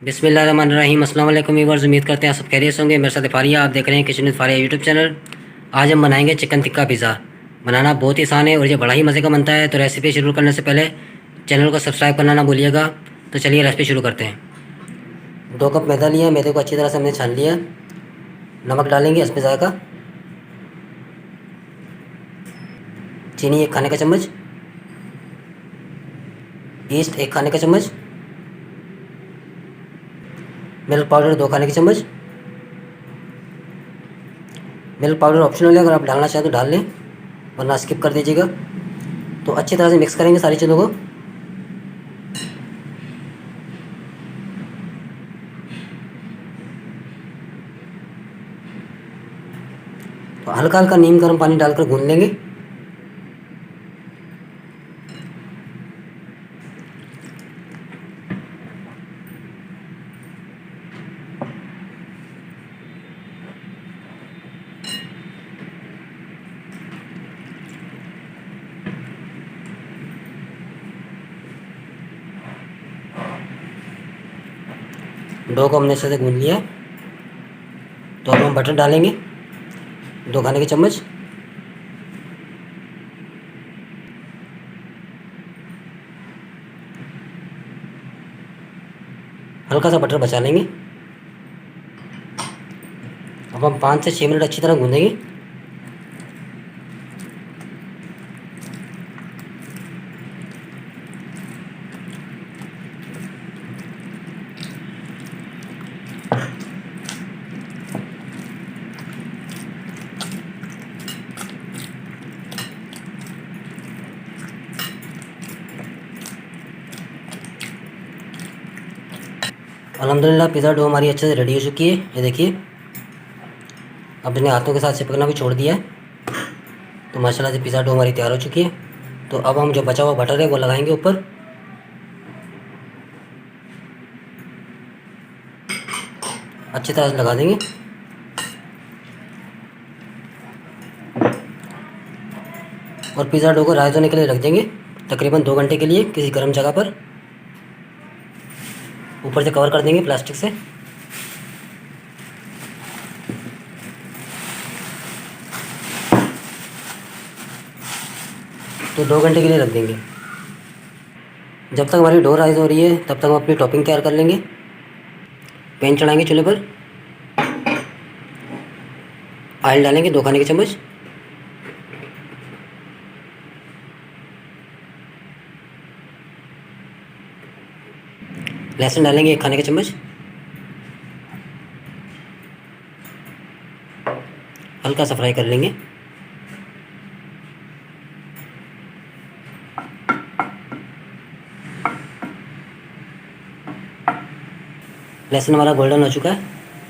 बिस्मिल्लाहिर्रहमानिर्रहीम। अस्सलाम वालेकुम व्यूअर्स, उम्मीद करते हैं आप सब खैरियत से होंगे। मेरे साथ फारिया, आप देख रहे हैं kitchen with Faria YouTube channel. आज हम बनाएंगे चिकन टिक्का पिज़्ज़ा। बनाना बहुत ही आसान है और ये बड़ा ही मज़े का बनता है। तो रेसिपी शुरू करने से पहले चैनल को सब्सक्राइब करना ना भूलिएगा। तो चलिए रेसिपी शुरू करते हैं। 2 कप मैदा लिया, मैदे को अच्छी तरह से हमने छान लिया। नमक डालेंगे इसमें जायका, चीनी 1 खाने का चम्मच, ईस्ट 1 खाने का चम्मच, मिल्क पाउडर 2 खाने के चम्मच। मिल्क पाउडर ऑप्शनल है, अगर आप डालना चाहें तो डाल लें, वरना स्किप कर दीजिएगा। तो अच्छी तरह से मिक्स करेंगे सारी चीज़ों को। तो हल्का हल्का नीम गर्म पानी डालकर गूंद लेंगे। डो को हमने अच्छे से गूंद लिया। तो अब हम बटर डालेंगे 2 खाने के चम्मच। हल्का सा बटर बचा लेंगे। अब हम 5 से 6 मिनट अच्छी तरह गूंदेंगे। अल्हम्दुलिल्लाह पिज़्ज़ा डो हमारी अच्छे से रेडी हो चुकी है। ये देखिए, अब मैंने हाथों के साथ चिपकना भी छोड़ दिया है। तो माशाल्लाह से पिज़्ज़ा डो हमारी तैयार हो चुकी है। तो अब हम जो बचा हुआ बटर है वो लगाएंगे ऊपर। अच्छी तरह से लगा देंगे। और पिज़्ज़ा डो को राइस होने के लिए रख देंगे तकरीबन 2 घंटे के लिए किसी गर्म जगह पर। ऊपर से कवर कर देंगे प्लास्टिक से। तो 2 घंटे के लिए रख देंगे। जब तक हमारी डो राइस हो रही है तब तक हम अपनी टॉपिंग तैयार कर लेंगे। पैन चढ़ाएंगे चूल्हे पर, ऑयल डालेंगे 2 खाने के चम्मच। लहसुन डालेंगे 1 खाने का चम्मच। हल्का सा फ्राई कर लेंगे। लहसुन हमारा गोल्डन हो चुका है।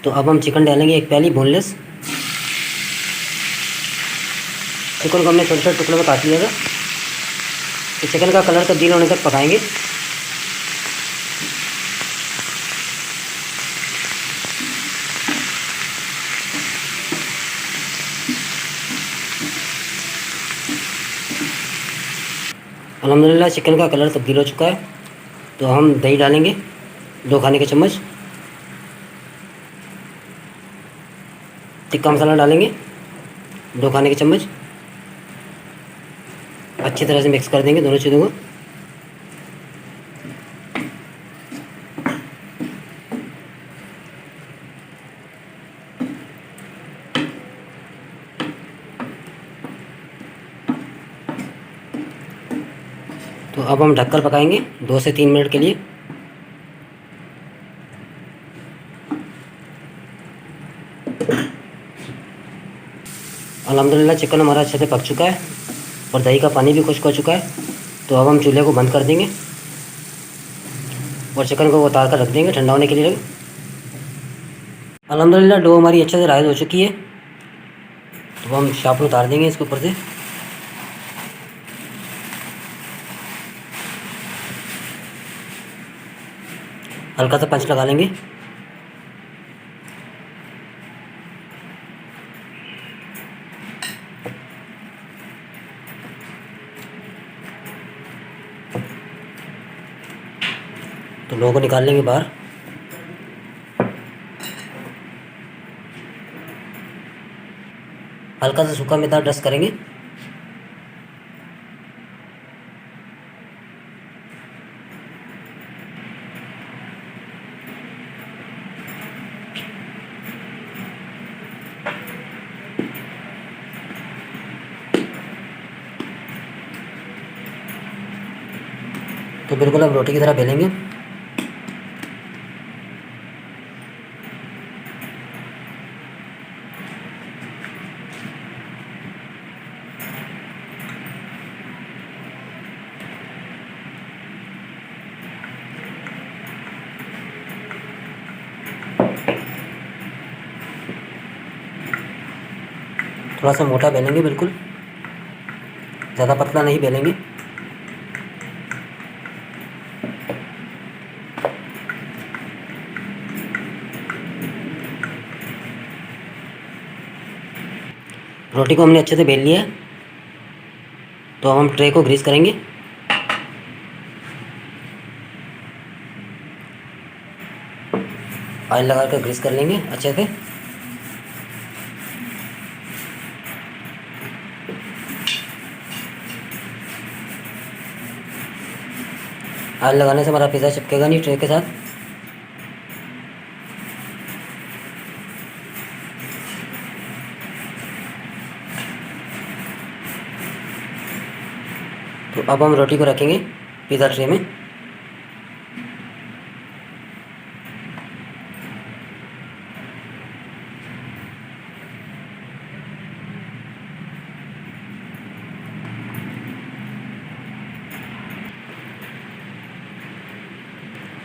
तो अब हम चिकन डालेंगे 1 प्याली बोनलेस। चिकन को हमने छोटे छोटे टुकड़ों में काट लिया था। तो चिकन का कलर तब्दील होने तक पकाएंगे। अल्हम्दुलिल्लाह चिकन का कलर तब्दील हो चुका है। तो हम दही डालेंगे 2 खाने के चम्मच। टिक्का मसाला डालेंगे 2 खाने के चम्मच। अच्छी तरह से मिक्स कर देंगे दोनों चीज़ों को। तो अब हम ढककर पकाएंगे 2 से 3 मिनट के लिए। अल्हम्दुलिल्लाह चिकन हमारा अच्छे से पक चुका है और दही का पानी भी खुश्क हो चुका है। तो अब हम चूल्हे को बंद कर देंगे और चिकन को उतार कर रख देंगे ठंडा होने के लिए। अल्हम्दुलिल्लाह डो हमारी अच्छे से राइस हो चुकी है। तो हम शाप उतार देंगे इसके ऊपर से। हल्का सा पंच लगा लेंगे। तो डो को निकाल लेंगे बाहर। हल्का सा सूखा मैदा डस्ट करेंगे। तो बिल्कुल अब रोटी की तरह बेलेंगे। थोड़ा सा मोटा बेलेंगे, बिल्कुल ज़्यादा पतला नहीं बेलेंगे। रोटी को हमने अच्छे से बेल लिया है, तो अब हम ट्रे को ग्रीस करेंगे। ऑयल लगा कर ग्रीस कर लेंगे अच्छे से। ऑयल लगाने से हमारा पिज़्ज़ा चिपकेगा नहीं ट्रे के साथ। तो अब हम रोटी को रखेंगे पिज़्ज़ा ट्रे में।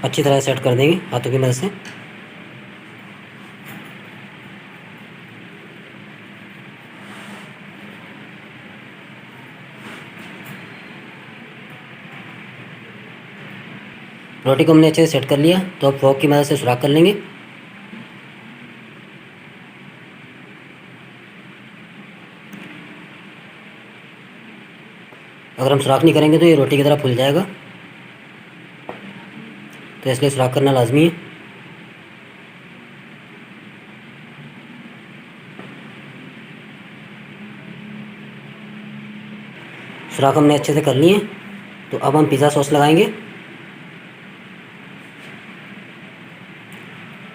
अच्छी तरह सेट कर देंगे हाथों की मदद से। रोटी को हमने अच्छे से सेट कर लिया, तो अब फोर्क की मदद से सुराख कर लेंगे। अगर हम सुराख नहीं करेंगे तो ये रोटी की तरह फूल जाएगा, तो इसलिए सुराख करना लाजमी है। सुराख हमने अच्छे से कर लिए, तो अब हम पिज़्ज़ा सॉस लगाएंगे।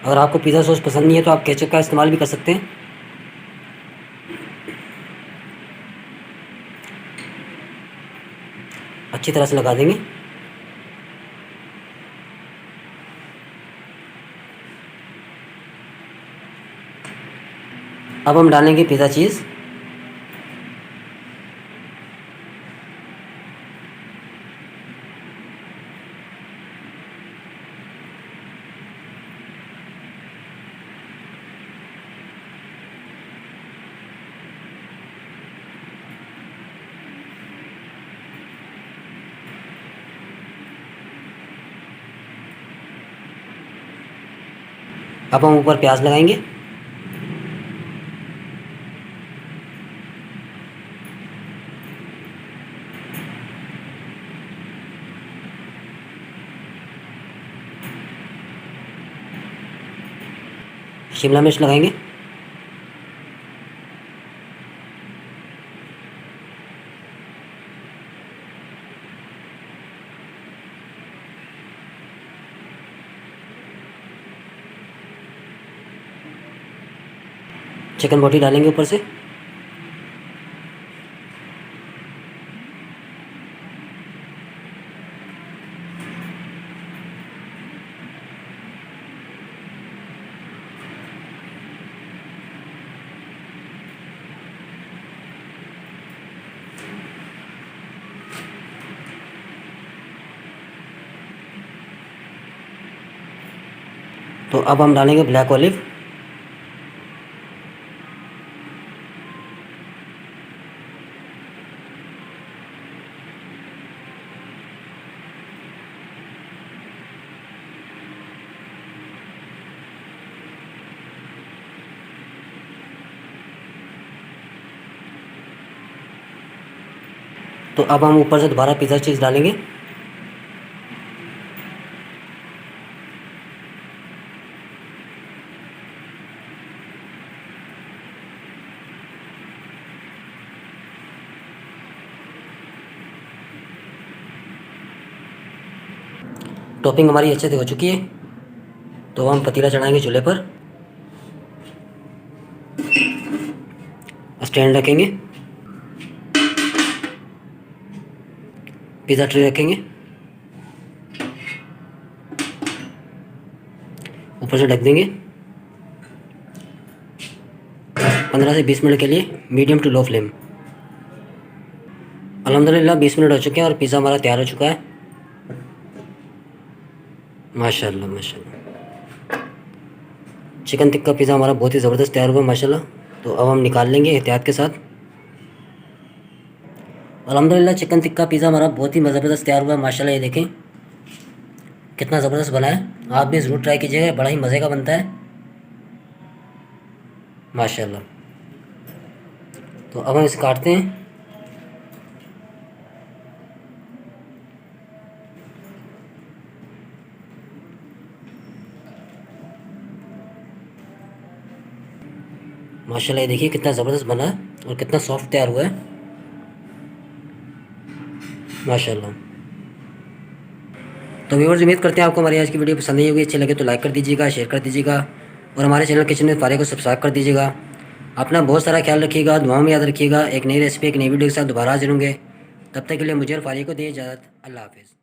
अगर आपको पिज़्ज़ा सॉस पसंद नहीं है तो आप केचप का इस्तेमाल भी कर सकते हैं। अच्छी तरह से लगा देंगे। अब हम डालेंगे पिज़्ज़ा चीज़। अब हम ऊपर प्याज लगाएंगे। शिमला मिर्च लगाएंगे। चिकन बोटी डालेंगे ऊपर से। तो अब हम डालेंगे ब्लैक ऑलिव। तो अब हम ऊपर से दोबारा पिज़्ज़ा चीज़ डालेंगे। टॉपिंग हमारी अच्छे से हो चुकी है, तो हम पतीला चढ़ाएंगे चूल्हे पर। स्टैंड रखेंगे, पिज़्ज़ा ट्रे रखेंगे, ऊपर से ढक देंगे 15 से 20 मिनट के लिए, मीडियम टू लो फ्लेम। अल्हम्दुलिल्लाह 20 मिनट हो चुके हैं और पिज़्ज़ा हमारा तैयार हो चुका है। माशाल्लाह माशाल्लाह, चिकन टिक्का पिज़्ज़ा हमारा बहुत ही ज़बरदस्त तैयार हुआ माशाल्लाह। तो अब हम निकाल लेंगे एहतियात के साथ। अल्हम्दुलिल्लाह चिकन टिक्का पिज़्ज़ा हमारा बहुत ही ज़बरदस्त तैयार हुआ है माशाल्लाह। ये देखें कितना ज़बरदस्त बना है, आप भी ज़रूर ट्राई कीजिएगा, बड़ा ही मज़े का बनता है माशाल्लाह। तो अब हम इसे काटते हैं। माशाल्लाह ये देखिए कितना ज़बरदस्त बना है और कितना सॉफ्ट तैयार हुआ है माशाल्लाह। तो व्यूअर्स उम्मीद करते हैं आपको हमारी आज की वीडियो पसंद आई होगी। अच्छी लगे तो लाइक कर दीजिएगा, शेयर कर दीजिएगा और हमारे चैनल किचन विद फारिया को सब्सक्राइब कर दीजिएगा। अपना बहुत सारा ख्याल रखिएगा, दुआओं में याद रखिएगा। एक नई रेसिपी एक नई वीडियो के साथ दोबारा हाजिर होंगे। तब तक के लिए मुझे और फारिया को दिए इजाज़त। अल्लाह हाफ़िज़।